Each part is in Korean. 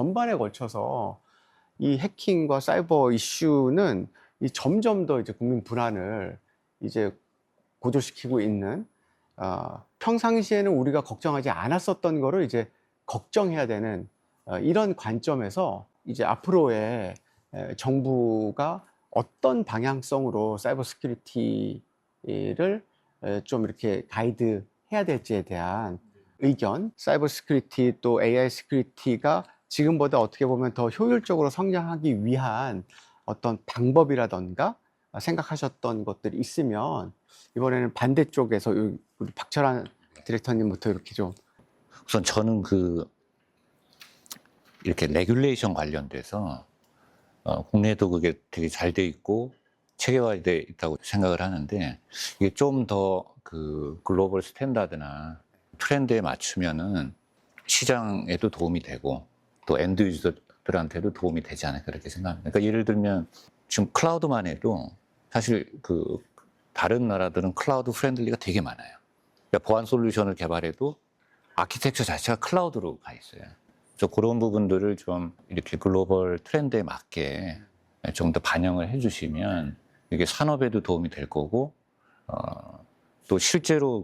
전반에 걸쳐서 이 해킹과 사이버 이슈는 점점 더 이제 국민 불안을 이제 고조시키고 있는, 평상시에는 우리가 걱정하지 않았었던 거를 이제 걱정해야 되는, 이런 관점에서 이제 앞으로의 정부가 어떤 방향성으로 사이버 시큐리티를 좀 이렇게 가이드 해야 될지에 대한 의견, 사이버 시큐리티 또 AI 시큐리티가 지금보다 어떻게 보면 더 효율적으로 성장하기 위한 어떤 방법이라던가 생각하셨던 것들이 있으면 이번에는 반대쪽에서 우리 박철환 디렉터님부터 이렇게 좀. 우선 저는 이렇게 레귤레이션 관련돼서 국내에도 그게 되게 잘 돼 있고 체계화돼 있다고 생각을 하는데, 이게 좀 더 글로벌 스탠다드나 트렌드에 맞추면은 시장에도 도움이 되고 또 엔드 유저들한테도 도움이 되지 않을까 그렇게 생각합니다. 그러니까 예를 들면 지금 클라우드만 해도 사실 다른 나라들은 클라우드 프렌들리가 되게 많아요. 그러니까 보안 솔루션을 개발해도 아키텍처 자체가 클라우드로 가 있어요. 그래서 그런 부분들을 좀 이렇게 글로벌 트렌드에 맞게 좀 더 반영을 해주시면 이게 산업에도 도움이 될 거고, 또 실제로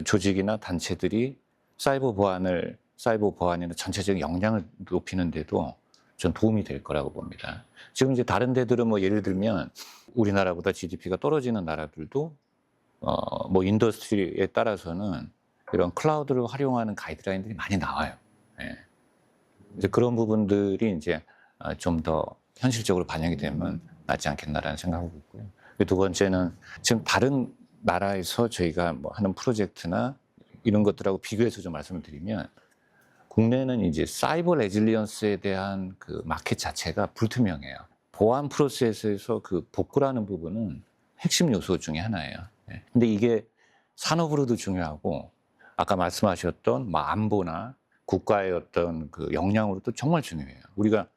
조직이나 단체들이 사이버 보안이나 전체적인 역량을 높이는데도 전 도움이 될 거라고 봅니다. 지금 이제 다른 데들은 뭐 예를 들면 우리나라보다 GDP가 떨어지는 나라들도 뭐 인더스트리에 따라서는 이런 클라우드를 활용하는 가이드라인들이 많이 나와요. 예. 이제 그런 부분들이 이제 좀 더 현실적으로 반영이 되면 낫지 않겠나라는 생각을 하고 있고요. 두 번째는 지금 다른 나라에서 저희가 뭐 하는 프로젝트나 이런 것들하고 비교해서 좀 말씀을 드리면, 국내는 이제 사이버 레질리언스에 대한 마켓 자체가 불투명해요. 보안 프로세스에서 복구라는 부분은 핵심 요소 중에 하나예요. 근데 이게 산업으로도 중요하고, 아까 말씀하셨던 안보나 국가의 어떤 역량으로도 정말 중요해요. 우리가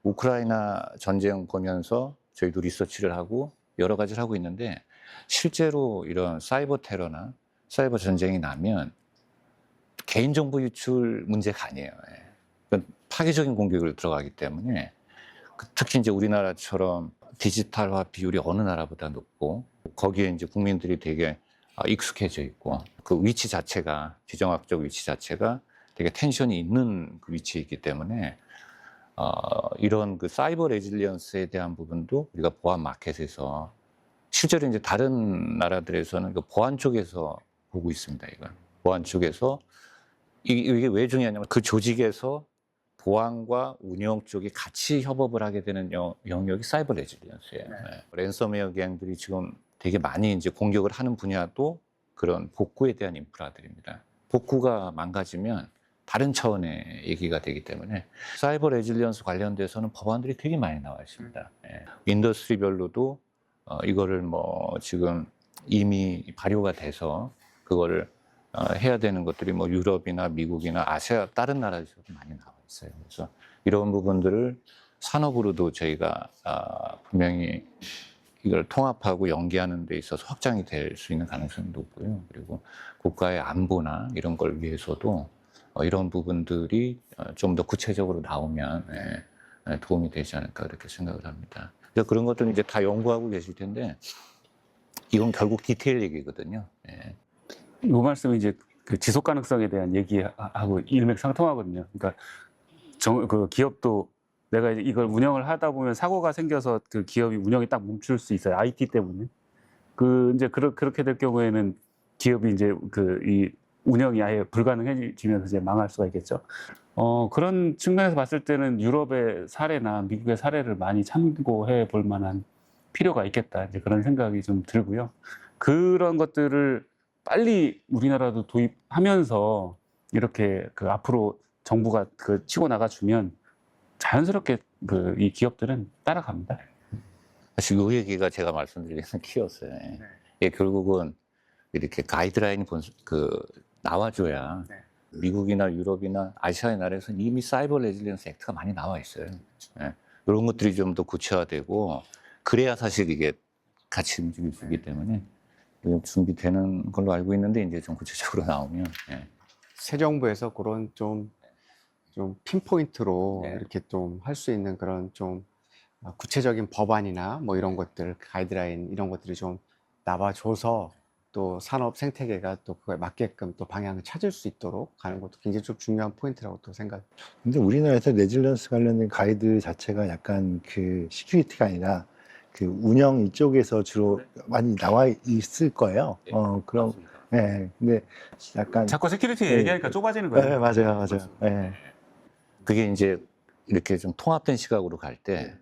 우크라이나 전쟁 보면서 저희도 리서치를 하고 여러 가지를 하고 있는데, 실제로 이런 사이버 테러나 사이버 전쟁이 나면 개인정보 유출 문제가 아니에요. 파괴적인 공격을 들어가기 때문에, 특히 이제 우리나라처럼 디지털화 비율이 어느 나라보다 높고, 거기에 이제 국민들이 되게 익숙해져 있고, 위치 자체가, 지정학적 위치 자체가 되게 텐션이 있는 위치에 있기 때문에, 이런 사이버 레질리언스에 대한 부분도 우리가 보안 마켓에서 실제로 이제 다른 나라들에서는 보안 쪽에서 보고 있습니다. 이걸 보안 쪽에서 이게 왜 중요하냐면, 조직에서 보안과 운영 쪽이 같이 협업을 하게 되는 영역이 사이버 레질리언스예요. 네. 랜섬웨어 기행들이 지금 되게 많이 이제 공격을 하는 분야도 그런 복구에 대한 인프라들입니다. 복구가 망가지면 다른 차원의 얘기가 되기 때문에 사이버 레질리언스 관련돼서는 법안들이 되게 많이 나와 있습니다. 인더스트리별로도 이거를 뭐 지금 이미 발효가 돼서 그거를 해야 되는 것들이 뭐 유럽이나 미국이나 아시아 다른 나라에서도 많이 나와 있어요. 그래서 이런 부분들을 산업으로도 저희가 분명히 이걸 통합하고 연계하는 데 있어서 확장이 될 수 있는 가능성이 높고요. 그리고 국가의 안보나 이런 걸 위해서도 이런 부분들이 좀 더 구체적으로 나오면 도움이 되지 않을까 그렇게 생각을 합니다. 그런 것들은 이제 다 연구하고 계실 텐데, 이건 결국 디테일 얘기거든요. 이 말씀이 이제 지속 가능성에 대한 얘기하고 일맥상통하거든요. 그러니까 기업도 내가 이걸 운영을 하다 보면 사고가 생겨서 기업이 운영이 딱 멈출 수 있어요. IT 때문에. 이제 그렇게 될 경우에는 기업이 이제 이 운영이 아예 불가능해지면서 이제 망할 수가 있겠죠. 그런 측면에서 봤을 때는 유럽의 사례나 미국의 사례를 많이 참고해 볼 만한 필요가 있겠다. 이제 그런 생각이 좀 들고요. 그런 것들을 빨리 우리나라도 도입하면서 이렇게 앞으로 정부가 치고 나가주면 자연스럽게 이 기업들은 따라갑니다. 사실 이 얘기가 제가 말씀드리는 키였어요. 이게 결국은 이렇게 가이드라인이 나와줘야 미국이나 유럽이나 아시아의 나라에서는 이미 사이버 레질리언스 액트가 많이 나와 있어요. 이런 것들이 좀 더 구체화되고, 그래야 사실 이게 같이 움직일 수 있기 때문에 준비되는 걸로 알고 있는데, 이제 좀 구체적으로 나오면. 새 정부에서 그런 좀 좀 핀포인트로 네. 이렇게 좀 할 수 있는 그런 좀 구체적인 법안이나 뭐 이런 것들, 가이드라인 이런 것들이 좀 나와줘서 또 산업 생태계가 또 그거에 맞게끔 또 방향을 찾을 수 있도록 가는 것도 굉장히 좀 중요한 포인트라고 또 생각합니다. 근데 우리나라에서 레질런스 관련된 가이드 자체가 약간 그 시큐리티가 아니라 그 운영 이쪽에서 주로 많이 나와 있을 거예요. 그럼, 예. 근데 약간, 자꾸 세큐리티 네. 얘기하니까 좁아지는 거예요. 예, 맞아요, 맞아요. 예. 그게 이제 이렇게 좀 통합된 시각으로 갈 때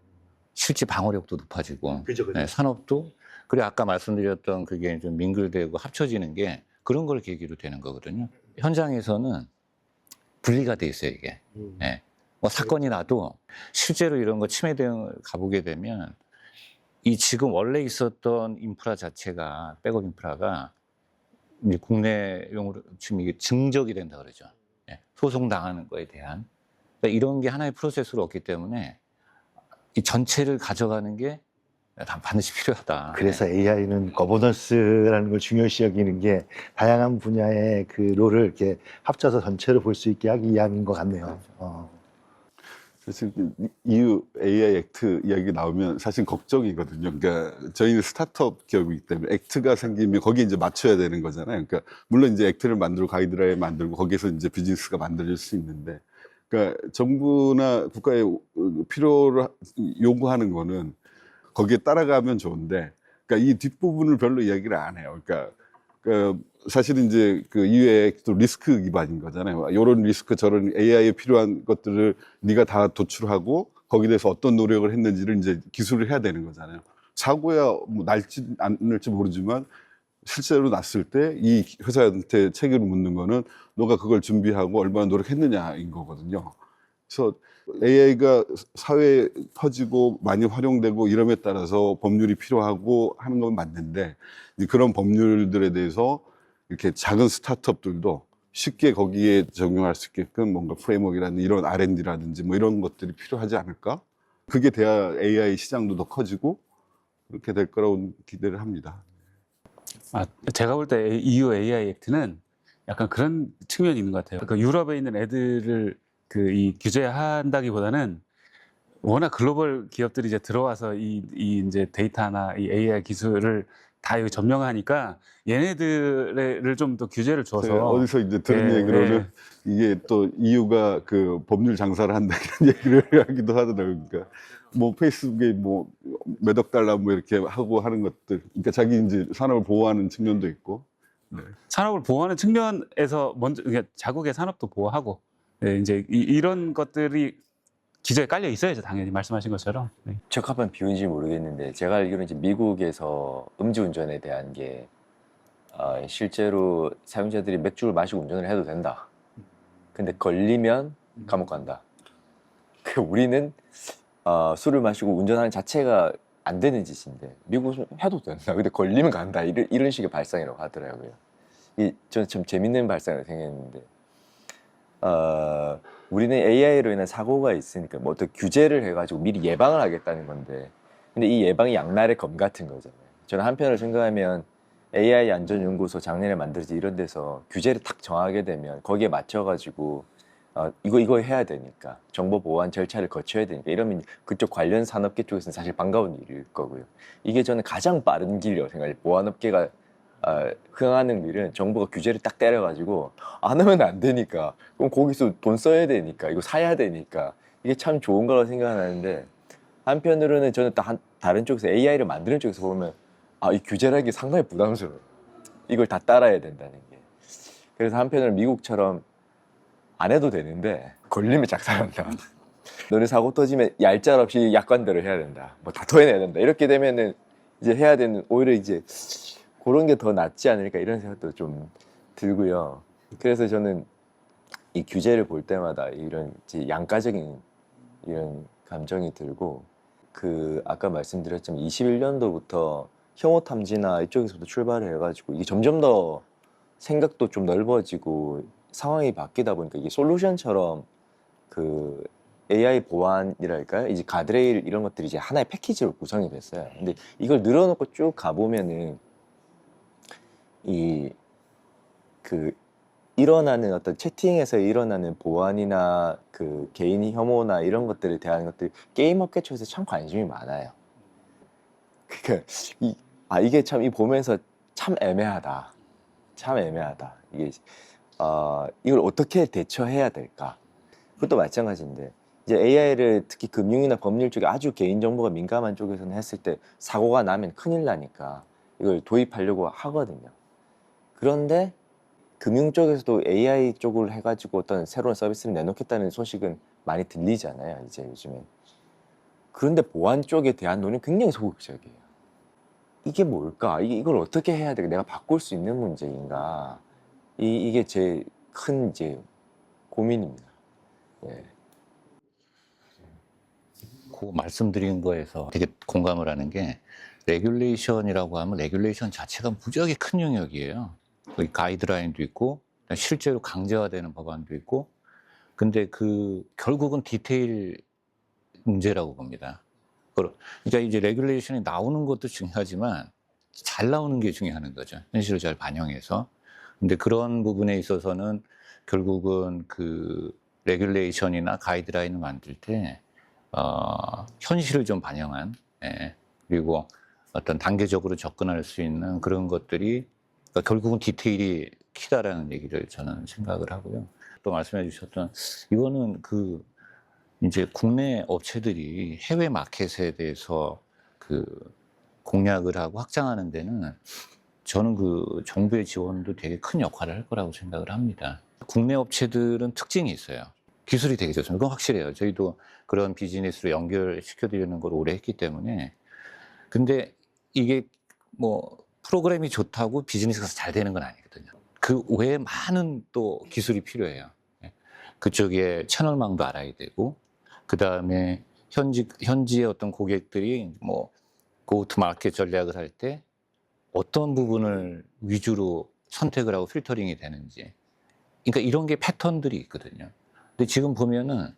실제 방어력도 높아지고 그죠, 그죠. 네, 산업도 그리고 아까 말씀드렸던 그게 좀 민글되고 합쳐지는 게 그런 걸 계기로 되는 거거든요. 현장에서는 분리가 돼 있어요, 이게. 예. 뭐 사건이 나도 실제로 이런 거 침해 대응을 가보게 되면 이 지금 원래 있었던 인프라 자체가 백업 인프라가 이제 국내용으로 지금 이게 증적이 된다 그러죠. 예. 소송 당하는 거에 대한 그러니까 이런 게 하나의 프로세스로 없기 때문에 이 전체를 가져가는 게 반드시 필요하다. 그래서 AI는 거버넌스라는 걸 중요시 여기는 게 다양한 분야의 그 롤을 이렇게 합쳐서 전체를 볼 수 있게 하기 위함인 것 같네요. 사실 EU AI 액트 이야기 나오면 사실 걱정이거든요. 그러니까 저희는 스타트업 기업이기 때문에 액트가 생기면 거기에 이제 맞춰야 되는 거잖아요. 그러니까 물론 이제 액트를 만들고 가이드라인 만들고 거기에서 이제 비즈니스가 만들어질 수 있는데, 그러니까 정부나 국가에 필요를 요구하는 거는 거기에 따라가면 좋은데, 그러니까 이 뒷부분을 별로 이야기를 안 해요. 그러니까 사실은 이제 그 이외에 또 리스크 기반인 거잖아요. 이런 리스크, 저런 AI에 필요한 것들을 네가 다 도출하고 거기에 대해서 어떤 노력을 했는지를 이제 기술을 해야 되는 거잖아요. 사고야 뭐 날지 않을지 모르지만 실제로 났을 때 이 회사한테 책임을 묻는 거는 너가 그걸 준비하고 얼마나 노력했느냐인 거거든요. 그래서 AI가 사회에 퍼지고 많이 활용되고 이름에 따라서 법률이 필요하고 하는 건 맞는데, 그런 법률들에 대해서 이렇게 작은 스타트업들도 쉽게 거기에 적용할 수 있게끔 뭔가 프레임워크라든지 이런 R&D라든지 뭐 이런 것들이 필요하지 않을까? 그게 돼야 AI 시장도 더 커지고 그렇게 될 거라고 기대를 합니다. 제가 볼 때 EU AI 액트는 약간 그런 측면이 있는 것 같아요. 그 유럽에 있는 애들을 그 이 규제한다기보다는 워낙 글로벌 기업들이 이제 들어와서 이 이제 데이터나 이 AI 기술을 다 여기 점령하니까 얘네들을 좀 더 규제를 제가 줘서 어디서 이제 들은 예, 얘기로는 이게 또 EU가 그 법률 장사를 한다 이런 얘기를 하기도 하더라고요. 그러니까 뭐 페이스북에 뭐 몇 억 달러 뭐 이렇게 하고 하는 것들, 그러니까 자기 이제 산업을 보호하는 측면도 있고. 네. 산업을 보호하는 측면에서 먼저 그러니까 자국의 산업도 보호하고 이제 이런 것들이 기저에 깔려 있어야죠, 당연히 말씀하신 것처럼. 네. 적합한 비유인지 모르겠는데 제가 알기로는 이제 미국에서 음주운전에 대한 게 실제로 사용자들이 맥주를 마시고 운전을 해도 된다. 근데 걸리면 감옥 간다. 그 우리는 술을 마시고 운전하는 자체가 안 되는 짓인데 미국은 해도 된다. 근데 걸리면 간다. 이런 식의 발상이라고 하더라고요. 저는 참 재밌는 발상을 생각했는데 우리는 AI로 인한 사고가 있으니까 뭐 어떤 규제를 해가지고 미리 예방을 하겠다는 건데, 근데 이 예방이 양날의 검 같은 거잖아요. 저는 한편으로 생각하면 AI 안전연구소 작년에 만들어진 이런 데서 규제를 딱 정하게 되면 거기에 맞춰가지고 이거 해야 되니까 정보 보호한 절차를 거쳐야 되니까 이러면 그쪽 관련 산업계 쪽에서는 사실 반가운 일일 거고요. 이게 저는 가장 빠른 길이라고 생각해요. 보안업계가 흥하는 일은 정부가 규제를 딱 때려가지고 안 하면 안 되니까, 그럼 거기서 돈 써야 되니까, 이거 사야 되니까 이게 참 좋은 거라고 생각하는데, 한편으로는 저는 또 다른 쪽에서 AI를 만드는 쪽에서 보면 이 규제라는 게 상당히 부담스러워요. 이걸 다 따라야 된다는 게. 그래서 한편으로는 미국처럼 안 해도 되는데 걸리면 작살난다. 너네 사고 터지면 얄짤없이 약관대로 해야 된다. 뭐 다 토해내야 된다. 이렇게 되면은 이제 해야 되는, 오히려 이제 그런 게 더 낫지 않을까 이런 생각도 좀 들고요. 그래서 저는 이 규제를 볼 때마다 이런 양가적인 이런 감정이 들고, 아까 말씀드렸지만 21년도부터 혐오 탐지나 이쪽에서도 출발을 해가지고 이게 점점 더 생각도 좀 넓어지고 상황이 바뀌다 보니까 이게 솔루션처럼 그 AI 보안이랄까요? 이제 가드레일 이런 것들이 이제 하나의 패키지로 구성이 됐어요. 근데 이걸 늘어놓고 쭉 가보면은 일어나는 어떤 채팅에서 일어나는 보안이나 그 개인 혐오나 이런 것들에 대한 것들이 게임 업계 쪽에서 참 관심이 많아요. 그러니까 이게 참 이 보면서 참 애매하다. 참 애매하다. 이게 이걸 어떻게 대처해야 될까? 그것도 마찬가지인데 이제 AI를 특히 금융이나 법률 쪽에 아주 개인정보가 민감한 쪽에서는 했을 때 사고가 나면 큰일 나니까 이걸 도입하려고 하거든요. 그런데 금융 쪽에서도 AI 쪽을 해가지고 어떤 새로운 서비스를 내놓겠다는 소식은 많이 들리잖아요, 이제 요즘엔. 그런데 보안 쪽에 대한 논의는 굉장히 소극적이에요. 이게 뭘까? 이걸 어떻게 해야 돼? 내가 바꿀 수 있는 문제인가? 이게 제 큰 이제 고민입니다. 예. 그 말씀드린 거에서 되게 공감을 하는 게 레귤레이션이라고 하면 레귤레이션 자체가 무지하게 큰 영역이에요. 거기 가이드라인도 있고 실제로 강제화되는 법안도 있고 근데 결국은 디테일 문제라고 봅니다. 그러니까 이제 레귤레이션이 나오는 것도 중요하지만 잘 나오는 게 중요한 거죠. 현실을 잘 반영해서. 근데 그런 부분에 있어서는 결국은 레귤레이션이나 가이드라인을 만들 때 현실을 좀 반영한 그리고 어떤 단계적으로 접근할 수 있는 그런 것들이 그러니까 결국은 디테일이 키다라는 얘기를 저는 생각을 하고요. 또 말씀해 주셨던 이거는 이제 국내 업체들이 해외 마켓에 대해서 공략을 하고 확장하는 데는 저는 정부의 지원도 되게 큰 역할을 할 거라고 생각을 합니다. 국내 업체들은 특징이 있어요. 기술이 되게 좋습니다. 그건 확실해요. 저희도 그런 비즈니스로 연결시켜드리는 걸 오래 했기 때문에. 근데 이게 프로그램이 좋다고 비즈니스가 잘 되는 건 아니거든요. 그 외에 많은 또 기술이 필요해요. 그쪽에 채널망도 알아야 되고, 그 다음에 현지의 어떤 고객들이 고투 마켓 전략을 할 때 어떤 부분을 위주로 선택을 하고 필터링이 되는지. 그러니까 이런 게 패턴들이 있거든요. 근데 지금 보면은,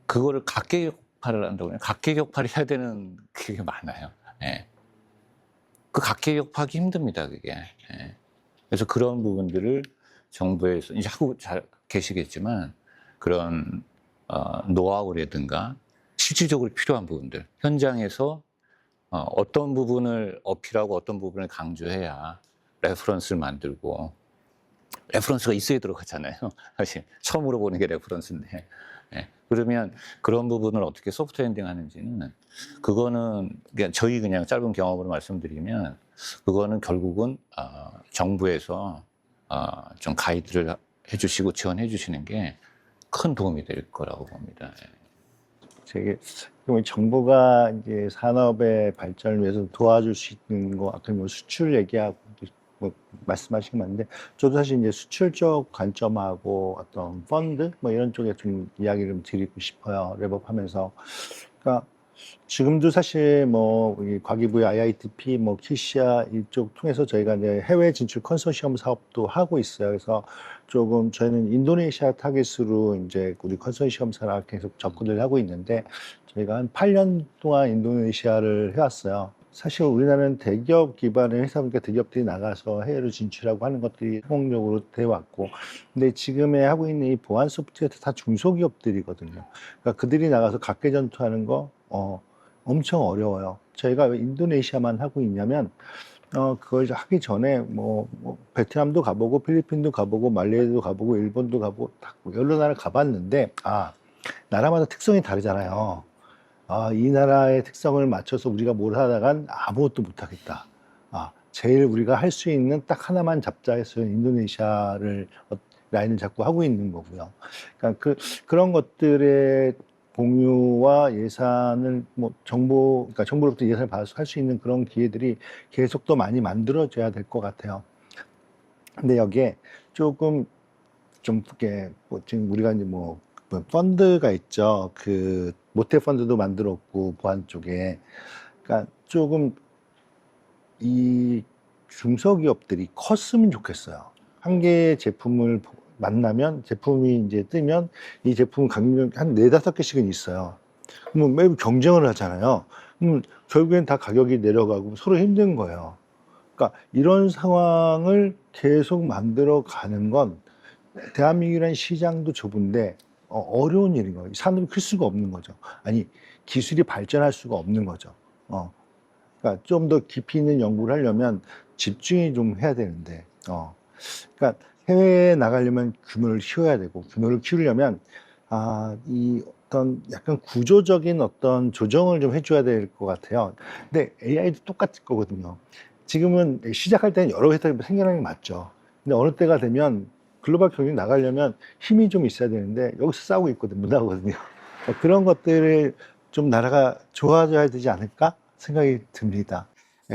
그거를 각계격파를 한다고 해요. 각계격파를 해야 되는 게 많아요. 예. 각계격파하기 힘듭니다, 그게. 예. 그래서 그런 부분들을 정부에서 이제 하고 잘 계시겠지만 그런 노하우라든가 실질적으로 필요한 부분들 현장에서 어떤 부분을 어필하고 어떤 부분을 강조해야 레퍼런스를 만들고 레퍼런스가 있어야 들어가잖아요. 사실 처음으로 보는 게 레퍼런스인데 그러면 그런 부분을 어떻게 소프트 엔딩 하는지는 그거는 저희 그냥 짧은 경험으로 말씀드리면 그거는 결국은 정부에서 좀 가이드를 해주시고 지원해 주시는 게 큰 도움이 될 거라고 봅니다. 되게 정부가 이제 산업의 발전을 위해서 도와줄 수 있는 거, 아까 수출 얘기하고 말씀하신 게 맞는데, 저도 사실 이제 수출 쪽 관점하고 어떤 펀드 이런 쪽에 좀 이야기를 좀 드리고 싶어요. 랩업하면서. 그러니까 지금도 사실 이 과기부의 IITP, 키시아 이쪽 통해서 저희가 이제 해외 진출 컨소시엄 사업도 하고 있어요. 그래서 조금 저희는 인도네시아 타깃으로 이제 우리 컨소시엄사랑 계속 접근을 하고 있는데 저희가 한 8년 동안 인도네시아를 해왔어요. 사실 우리나라는 대기업 기반의 회사니까 대기업들이 나가서 해외로 진출하고 하는 것들이 성공적으로 돼왔고, 근데 지금에 하고 있는 이 보안 소프트웨어 다 중소기업들이거든요. 그러니까 그들이 나가서 각계 전투하는 거 엄청 어려워요. 저희가 왜 인도네시아만 하고 있냐면 그걸 하기 전에 베트남도 가보고 필리핀도 가보고 말레이시아도 가보고 일본도 가보고 여러 나라 가봤는데 나라마다 특성이 다르잖아요. 이 나라의 특성을 맞춰서 우리가 뭘 하다간 아무것도 못하겠다. 제일 우리가 할 수 있는 딱 하나만 잡자 해서 인도네시아를 라인을 잡고 하고 있는 거고요. 그러니까 그런 것들의 공유와 예산을 그러니까 정부로부터 예산을 받아서 할 수 있는 그런 기회들이 계속 더 많이 만들어져야 될 것 같아요. 근데 여기에 조금 좀 이렇게 지금 우리가 이제 펀드가 있죠. 모태 펀드도 만들었고 보안 쪽에. 그러니까 조금 이 중소기업들이 컸으면 좋겠어요. 한 개의 제품을 만나면 제품이 이제 뜨면 이 제품 한 4-5개씩은 있어요. 그러면 매우 경쟁을 하잖아요. 결국엔 다 가격이 내려가고 서로 힘든 거예요. 그러니까 이런 상황을 계속 만들어 가는 건 대한민국이라는 시장도 좁은데 어려운 일인 거예요. 산업이 클 수가 없는 거죠. 아니 기술이 발전할 수가 없는 거죠. 그러니까 좀 더 깊이 있는 연구를 하려면 집중이 좀 해야 되는데, 그러니까 해외에 나가려면 규모를 키워야 되고, 규모를 키우려면 이 어떤 약간 구조적인 어떤 조정을 좀 해줘야 될 것 같아요. 근데 AI도 똑같을 거거든요. 지금은 시작할 때는 여러 회사가 생겨나는 게 맞죠. 근데 어느 때가 되면 글로벌 경쟁 나가려면 힘이 좀 있어야 되는데 여기서 싸우고 있거든요. 못 나오거든요. 그런 것들을 좀 나라가 좋아져야 되지 않을까 생각이 듭니다.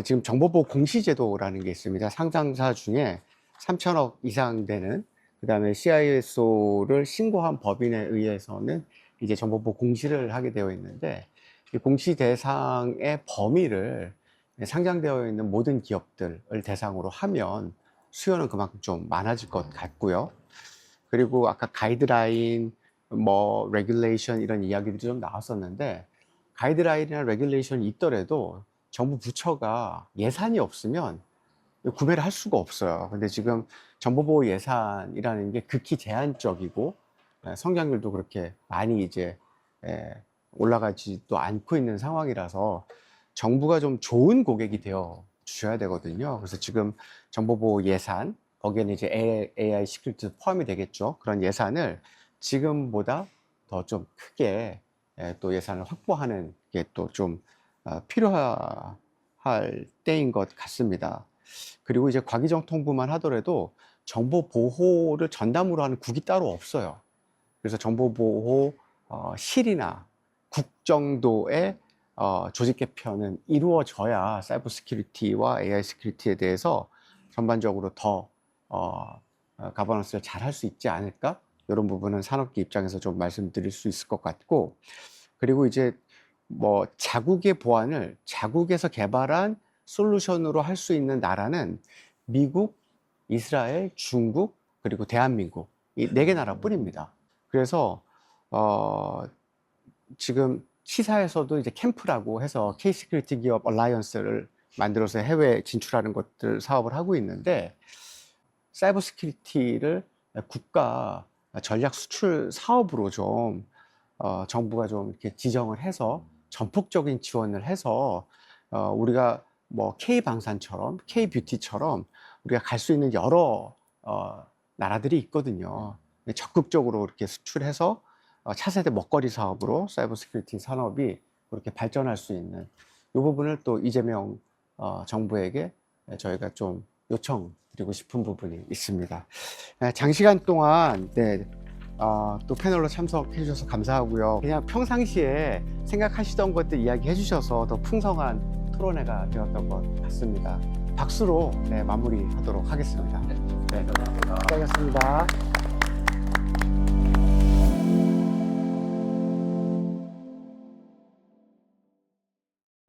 지금 정보보호 공시제도라는 게 있습니다. 상장사 중에 3천억 이상 되는, 그 다음에 CISO를 신고한 법인에 의해서는 이제 정보보호 공시를 하게 되어 있는데, 이 공시 대상의 범위를 상장되어 있는 모든 기업들을 대상으로 하면 수요는 그만큼 좀 많아질 것 같고요. 그리고 아까 가이드라인, 뭐 레귤레이션 이런 이야기들이 좀 나왔었는데, 가이드라인이나 레귤레이션이 있더라도 정부 부처가 예산이 없으면 구매를 할 수가 없어요. 근데 지금 정보보호 예산이라는 게 극히 제한적이고 성장률도 그렇게 많이 이제 올라가지도 않고 있는 상황이라서 정부가 좀 좋은 고객이 되어 주셔야 되거든요. 그래서 지금 정보보호 예산, 거기에는 이제 AI 시큐리티도 포함이 되겠죠. 그런 예산을 지금보다 더 좀 크게 또 예산을 확보하는 게 또 좀 필요할 때인 것 같습니다. 그리고 이제 과기정통부만 하더라도 정보 보호를 전담으로 하는 국이 따로 없어요. 그래서 정보 보호 실이나 국 정도의 조직 개편은 이루어져야 사이버 시큐리티와 AI 시큐리티에 대해서 전반적으로 더 가버넌스를 잘 할 수 있지 않을까? 이런 부분은 산업계 입장에서 좀 말씀드릴 수 있을 것 같고, 그리고 이제 뭐 자국의 보안을 자국에서 개발한 솔루션으로 할 수 있는 나라는 미국, 이스라엘, 중국, 그리고 대한민국 이 4개 나라뿐입니다. 그래서 지금 시사에서도 이제 캠프라고 해서 K-시큐리티 기업 얼라이언스를 만들어서 해외 진출하는 것들 사업을 하고 있는데, 사이버 시큐리티를 국가 전략 수출 사업으로 좀 정부가 좀 이렇게 지정을 해서 전폭적인 지원을 해서 우리가 뭐 K방산처럼 K뷰티처럼 우리가 갈 수 있는 여러 나라들이 있거든요. 적극적으로 이렇게 수출해서 차세대 먹거리 사업으로 사이버 시큐리티 산업이 그렇게 발전할 수 있는 이 부분을 또 이재명 정부에게 저희가 좀 요청드리고 싶은 부분이 있습니다. 장시간 동안 또 패널로 참석해 주셔서 감사하고요. 그냥 평상시에 생각하시던 것들 이야기해 주셔서 더 풍성한 토론회가 되었던 것 같습니다. 박수로 마무리하도록 하겠습니다. 네, 감사합니다. 수고하셨습니다.